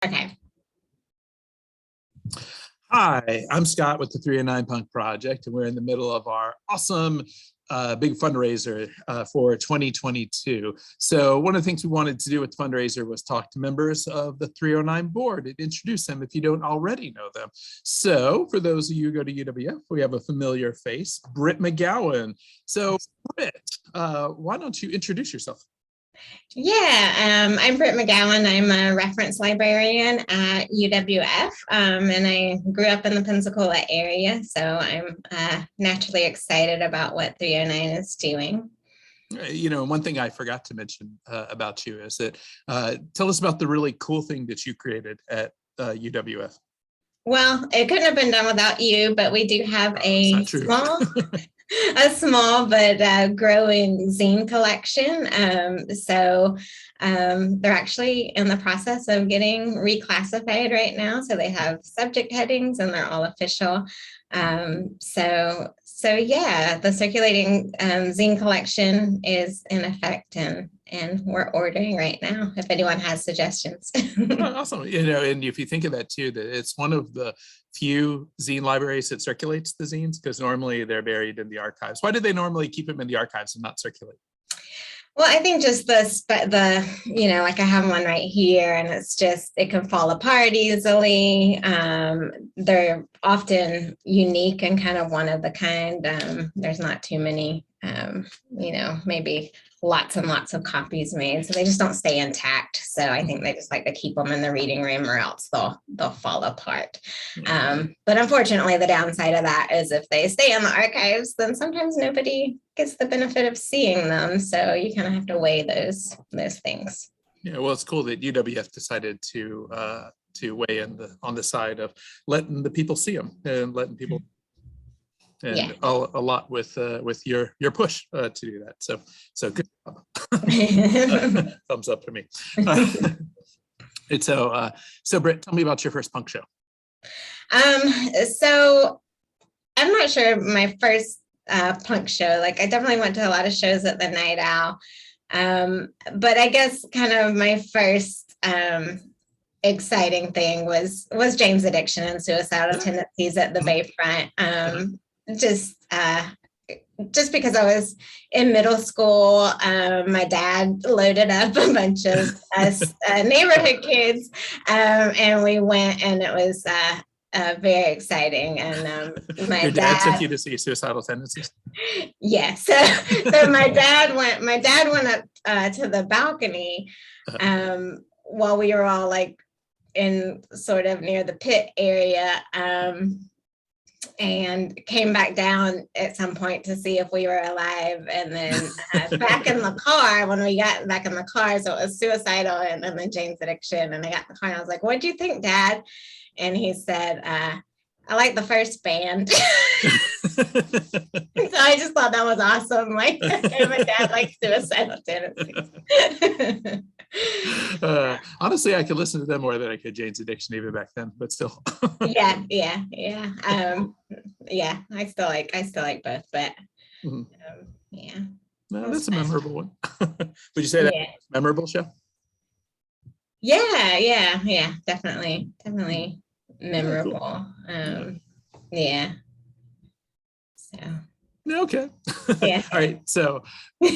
Okay. Hi, I'm Scott with the 309 Punk Project, and we're in the middle of our awesome big fundraiser for 2022. So one of the things we wanted to do with the fundraiser was talk to members of the 309 board and introduce them if you don't already know them. So for those of you who go to UWF, we have a familiar face, Britt McGowan. So Britt, why don't you introduce yourself? Yeah, I'm Britt McGowan. I'm a reference librarian at UWF, and I grew up in the Pensacola area, so I'm naturally excited about what 309 is doing. You know, one thing I forgot to mention about you is that tell us about the really cool thing that you created at UWF. Well, it couldn't have been done without you, but we do have a small but growing zine collection. They're actually in the process of getting reclassified right now. So they have subject headings and they're all official. So yeah, the circulating zine collection is in effect, and we're ordering right now if anyone has suggestions. Awesome. You know, and if you think of that too, that it's one of the few zine libraries that circulates the zines, because normally they're buried in the archives. Why do they normally keep them in the archives and not circulate? Well, I think just like I have one right here, and it can fall apart easily. They're often unique and kind of one of the kind. There's not too many, maybe lots and lots of copies made, so they just don't stay intact. So I think they just like to keep them in the reading room, or else they'll fall apart. But unfortunately, the downside of that is if they stay in the archives, then sometimes nobody gets the benefit of seeing them. So you kind of have to weigh those things. Yeah, well, it's cool that UWF decided to weigh in on the side of letting the people see them and letting people. And yeah, a lot with your push to do that. So good job. Thumbs up for me. And so Britt, tell me about your first punk show. So I'm not sure my first punk show. Like, I definitely went to a lot of shows at the Night Owl, but I guess kind of my first exciting thing was Jane's Addiction and Suicidal Tendencies at the Bayfront. Just because I was in middle school, my dad loaded up a bunch of us neighborhood kids, and we went, and it was very exciting. And your dad took you to see Suicidal Tendencies? Yes. So my dad went up to the balcony while we were all like in sort of near the pit area, and came back down at some point to see if we were alive. And then back in the car, when we got back in the car, so it was Suicidal and then Jane's Addiction, and I got in the car and I was like, "What do you think, Dad?" And he said, "I like the first band." So I just thought that was awesome. Like, my dad likes Suicidal Tendencies. Honestly, I could listen to them more than I could Jane's Addiction even back then, but still. Yeah. I still like both, but yeah. No, that's a memorable one. Would you say that was a memorable show? Yeah, definitely memorable. Yeah. So. Okay. Yeah. All right. So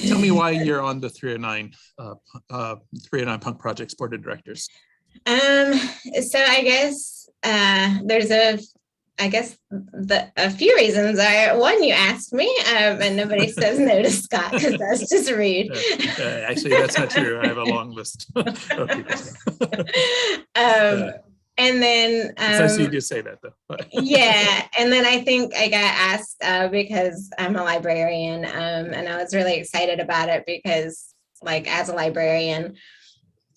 tell me why you're on the 309 Punk Project's board of directors. So I guess there's a few reasons. One, you asked me, and nobody says no to Scott, because that's just rude. Actually, that's not true. I have a long list of people. And then it's nice you do say that, though. Yeah, and then I think I got asked because I'm a librarian, and I was really excited about it because, like, as a librarian,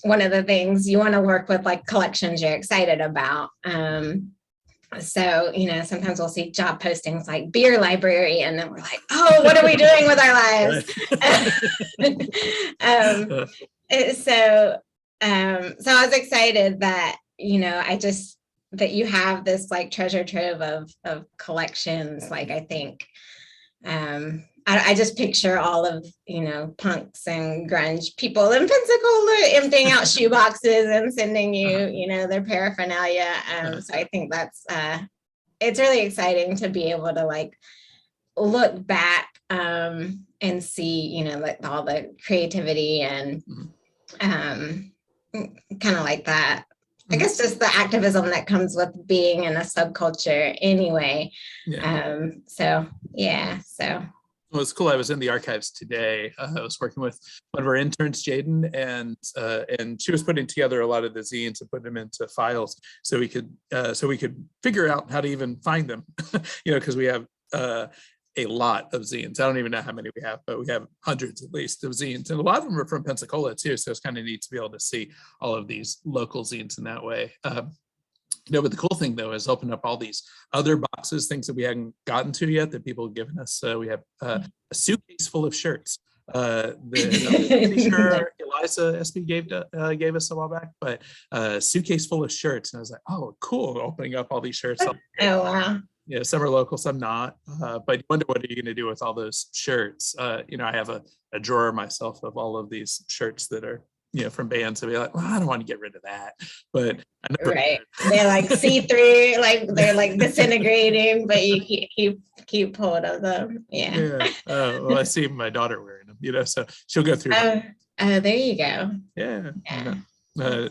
one of the things you want to work with, like, collections you're excited about. So, sometimes we'll see job postings like beer librarian, and we're like, "Oh, what are we doing with our lives?" So I was excited that, that you have this like treasure trove of collections. Like, I think I just picture all of, punks and grunge people in Pensacola emptying out shoe boxes and sending you, their paraphernalia. So I think that's, it's really exciting to be able to like look back and see, like all the creativity and kind of like that. I guess just the activism that comes with being in a subculture anyway. So. Well, it's cool. I was in the archives today. I was working with one of our interns, Jaden, and she was putting together a lot of the zines and putting them into files so we could figure out how to even find them, because we have a lot of zines. I don't even know how many we have, but we have hundreds at least of zines, and a lot of them are from Pensacola too. So it's kind of neat to be able to see all of these local zines in that way. But the cool thing though is open up all these other boxes, things that we hadn't gotten to yet that people have given us. So we have a suitcase full of shirts. Pretty sure Eliza SB gave us a while back, but a suitcase full of shirts. And I was like, oh, cool, opening up all these shirts. Oh, wow. Some are local, some not. But you wonder, what are you going to do with all those shirts? I have a drawer myself of all of these shirts that are from bands, and be like, well, I don't want to get rid of that, but I never. Right, they're like see-through, like they're like disintegrating, but you keep hold of them. Well, I see my daughter wearing them, so she'll go through. There you go. Yeah. Do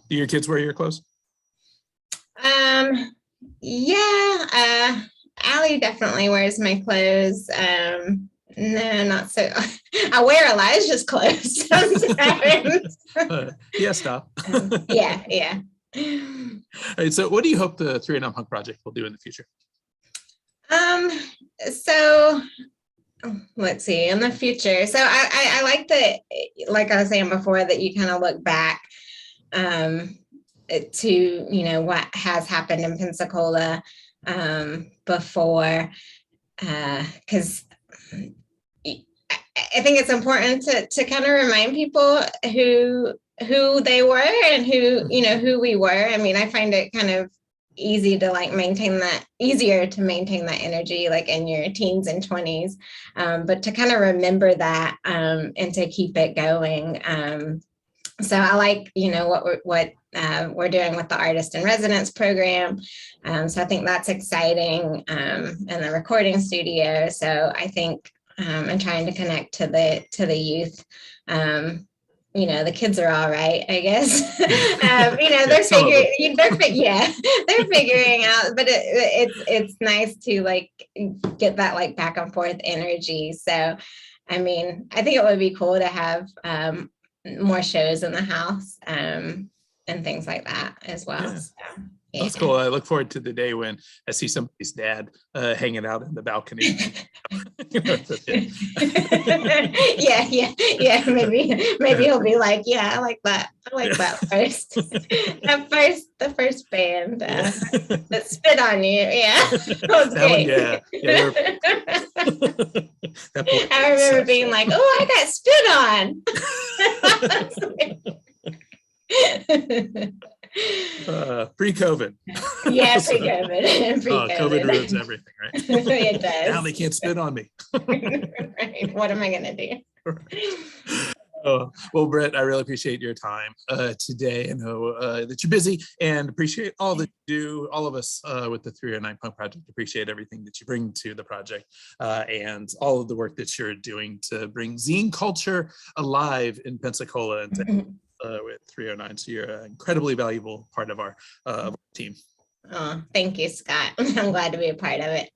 your kids wear your clothes? Yeah. Allie definitely wears my clothes. No, not so. I wear Elijah's clothes sometimes. Stop. Yeah. All right, so what do you hope the 309 Punk Project will do in the future? So let's see, in the future. So I like that, like I was saying before, that you kind of look back to, what has happened in Pensacola before, because I think it's important to kind of remind people who they were and who we were. I mean, I find it kind of easier to maintain that energy like in your teens and 20s, but to kind of remember that and to keep it going. So I like, what we're doing with the Artist in Residence program. So I think that's exciting, and the recording studio. So I think and trying to connect to the youth. The kids are all right, I guess. They're figuring out, but it's nice to get that back and forth energy. So, I mean, I think it would be cool to have more shows in the house and things like that as well. So, that's cool. I look forward to the day when I see somebody's dad hanging out in the balcony. Yeah. Maybe he'll be like, yeah, I like that first. The first band that spit on you. Yeah, that I remember being like, oh, I got spit on. Pre-COVID. Yeah, pre-COVID. COVID ruins everything, right? It does. Now they can't spit on me. Right. What am I gonna do? Well, Britt, I really appreciate your time today. I know that you're busy, and appreciate all that you do. All of us with the 309 Punk Project appreciate everything that you bring to the project and all of the work that you're doing to bring zine culture alive in Pensacola and with 309. So you're an incredibly valuable part of our team. Oh, thank you, Scott. I'm glad to be a part of it.